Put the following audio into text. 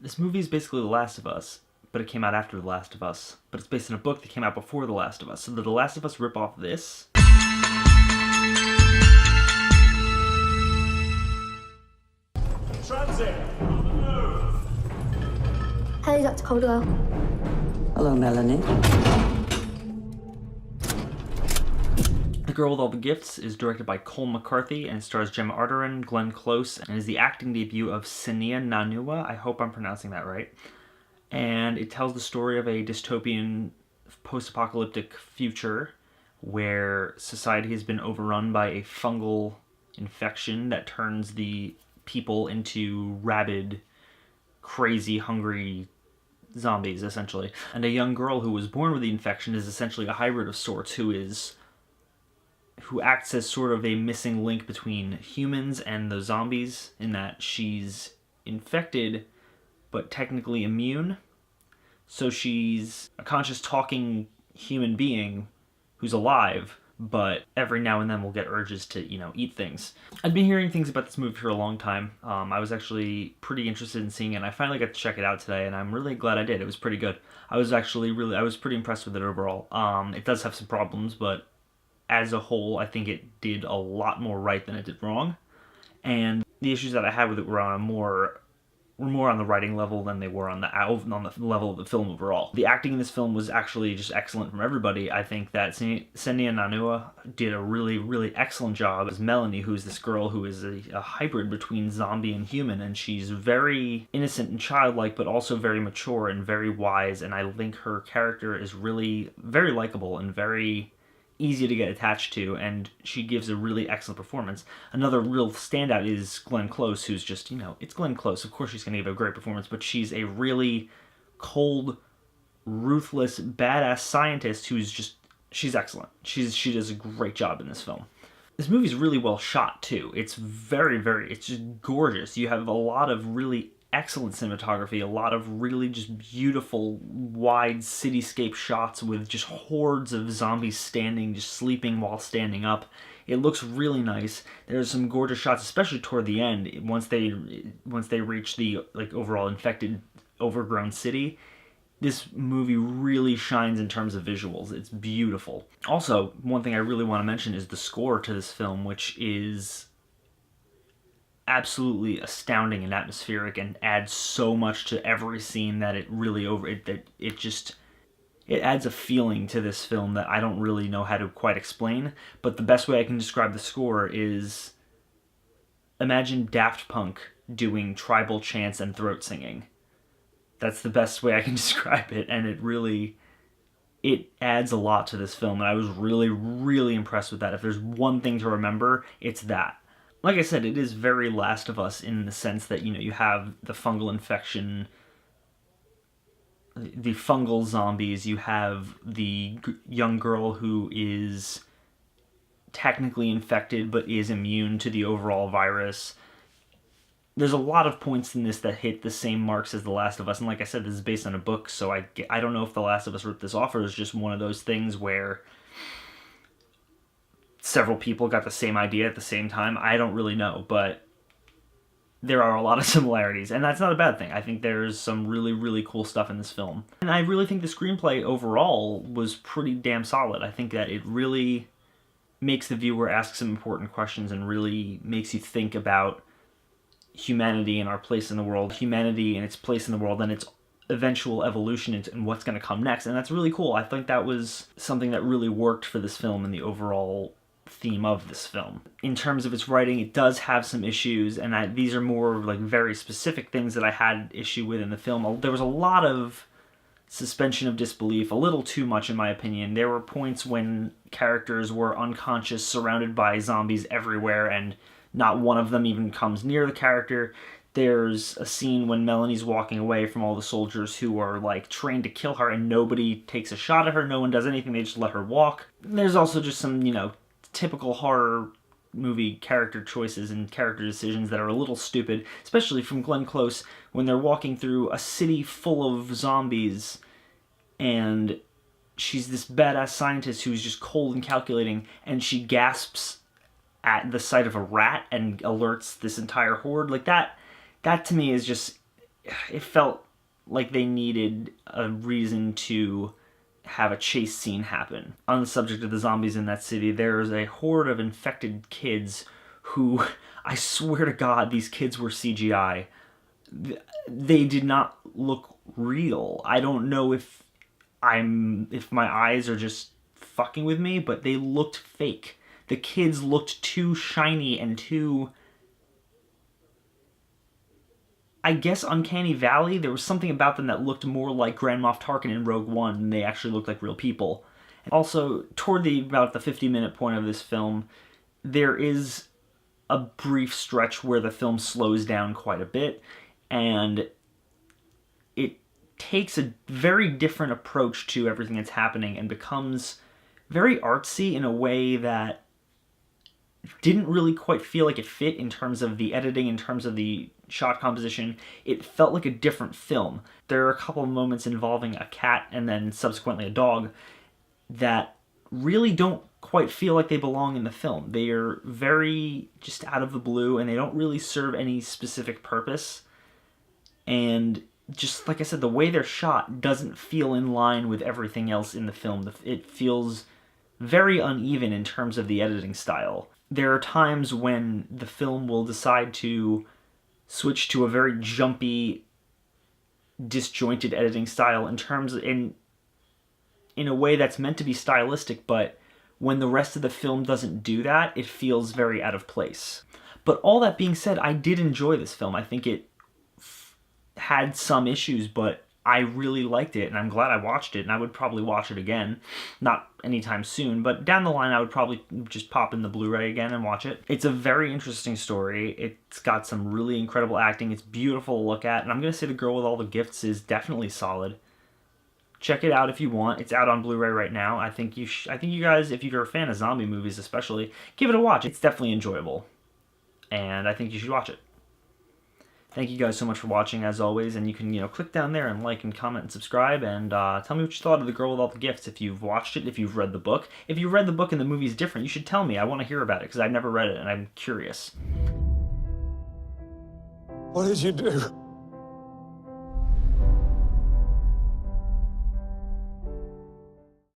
This movie is basically The Last of Us, but it came out after The Last of Us. But it's based on a book that came out before The Last of Us. So did The Last of Us rip off this? Transit! On the move! Hello, Dr. Caldwell. Hello, Melanie. The Girl with All the Gifts is directed by Cole McCarthy and stars Gemma Arterton, Glenn Close, and is the acting debut of Sania Nanua. I hope I'm pronouncing that right. And it tells the story of a dystopian post-apocalyptic future where society has been overrun by a fungal infection that turns the people into rabid, crazy, hungry zombies, essentially. And a young girl who was born with the infection is essentially a hybrid of sorts who acts as sort of a missing link between humans and the zombies, in that she's infected but technically immune. So she's a conscious talking human being who's alive, but every now and then will get urges to, eat things. I'd been hearing things about this movie for a long time. I was actually pretty interested in seeing it, and I finally got to check it out today, and I'm really glad I did. It was pretty good. I was pretty impressed with it overall. It does have some problems, but as a whole, I think it did a lot more right than it did wrong. And the issues that I had with it were more on the writing level than they were on the level of the film overall. The acting in this film was actually just excellent from everybody. I think that Senia Nanua did a really, really excellent job as Melanie, who's this girl who is a hybrid between zombie and human, and she's very innocent and childlike, but also very mature and very wise, and I think her character is really very likable and very easy to get attached to, and she gives a really excellent performance. Another real standout is Glenn Close, who's just, it's Glenn Close. Of course she's going to give a great performance, but she's a really cold, ruthless, badass scientist she's excellent. She does a great job in this film. This movie's really well shot, too. It's it's just gorgeous. You have a lot of really excellent cinematography, a lot of really just beautiful, wide cityscape shots with just hordes of zombies just sleeping while standing up. It looks really nice. There's some gorgeous shots, especially toward the end, once they reach the overall infected, overgrown city. This movie really shines in terms of visuals. It's beautiful. Also, one thing I really want to mention is the score to this film, which is absolutely astounding and atmospheric and adds so much to every scene that it adds a feeling to this film that I don't really know how to quite explain. But the best way I can describe the score is, imagine Daft Punk doing tribal chants and throat singing. That's the best way I can describe it, and it adds a lot to this film, and I was really, really impressed with that. If there's one thing to remember, it's that. Like I said, it is very Last of Us in the sense that, you have the fungal infection, the fungal zombies, you have the young girl who is technically infected but is immune to the overall virus. There's a lot of points in this that hit the same marks as The Last of Us, and like I said, this is based on a book, so I don't know if The Last of Us ripped this off, or it's just one of those things where several people got the same idea at the same time. I don't really know, but there are a lot of similarities, and that's not a bad thing. I think there's some really, really cool stuff in this film. And I really think the screenplay overall was pretty damn solid. I think that it really makes the viewer ask some important questions and really makes you think about humanity and our place in the world, humanity and its place in the world, and its eventual evolution and what's going to come next. And that's really cool. I think that was something that really worked for this film and the overall theme of this film. In terms of its writing, it does have some issues, and these are more very specific things that I had issue with in the film. There was a lot of suspension of disbelief, a little too much in my opinion. There were points when characters were unconscious, surrounded by zombies everywhere, and not one of them even comes near the character. There's a scene when Melanie's walking away from all the soldiers who are trained to kill her, and nobody takes a shot at her, no one does anything, they just let her walk. There's also just some, typical horror movie character choices and character decisions that are a little stupid, especially from Glenn Close when they're walking through a city full of zombies, and she's this badass scientist who's just cold and calculating, and she gasps at the sight of a rat and alerts this entire horde. That to me is just it felt like they needed a reason to have a chase scene happen. On the subject of the zombies in that city, there's a horde of infected kids who, I swear to God, these kids were CGI. They did not look real. I don't know if my eyes are just fucking with me, but they looked fake. The kids looked too shiny and too, I guess, Uncanny Valley. There was something about them that looked more like Grand Moff Tarkin in Rogue One than they actually looked like real people. Also, toward about the 50-minute point of this film, there is a brief stretch where the film slows down quite a bit, and it takes a very different approach to everything that's happening and becomes very artsy in a way that didn't really quite feel like it fit in terms of the editing, in terms of the shot composition. It felt like a different film. There are a couple of moments involving a cat and then subsequently a dog that really don't quite feel like they belong in the film. They are very just out of the blue, and they don't really serve any specific purpose. And just like I said, the way they're shot doesn't feel in line with everything else in the film. It feels very uneven in terms of the editing style. There are times when the film will decide to switch to a very jumpy, disjointed editing style in a way that's meant to be stylistic, but when the rest of the film doesn't do that, it feels very out of place. But all that being said, I did enjoy this film. I think it had some issues, but I really liked it, and I'm glad I watched it, and I would probably watch it again. Not anytime soon, but down the line I would probably just pop in the Blu-ray again and watch it. It's a very interesting story. It's got some really incredible acting. It's beautiful to look at, and I'm going to say The Girl with All the Gifts is definitely solid. Check it out if you want. It's out on Blu-ray right now. I think you guys, if you're a fan of zombie movies especially, give it a watch. It's definitely enjoyable, and I think you should watch it. Thank you guys so much for watching, as always, and you can, click down there and like and comment and subscribe, and tell me what you thought of The Girl with All the Gifts, if you've watched it, if you've read the book. If you've read the book and the movie's different, you should tell me. I want to hear about it, because I've never read it, and I'm curious. What did you do?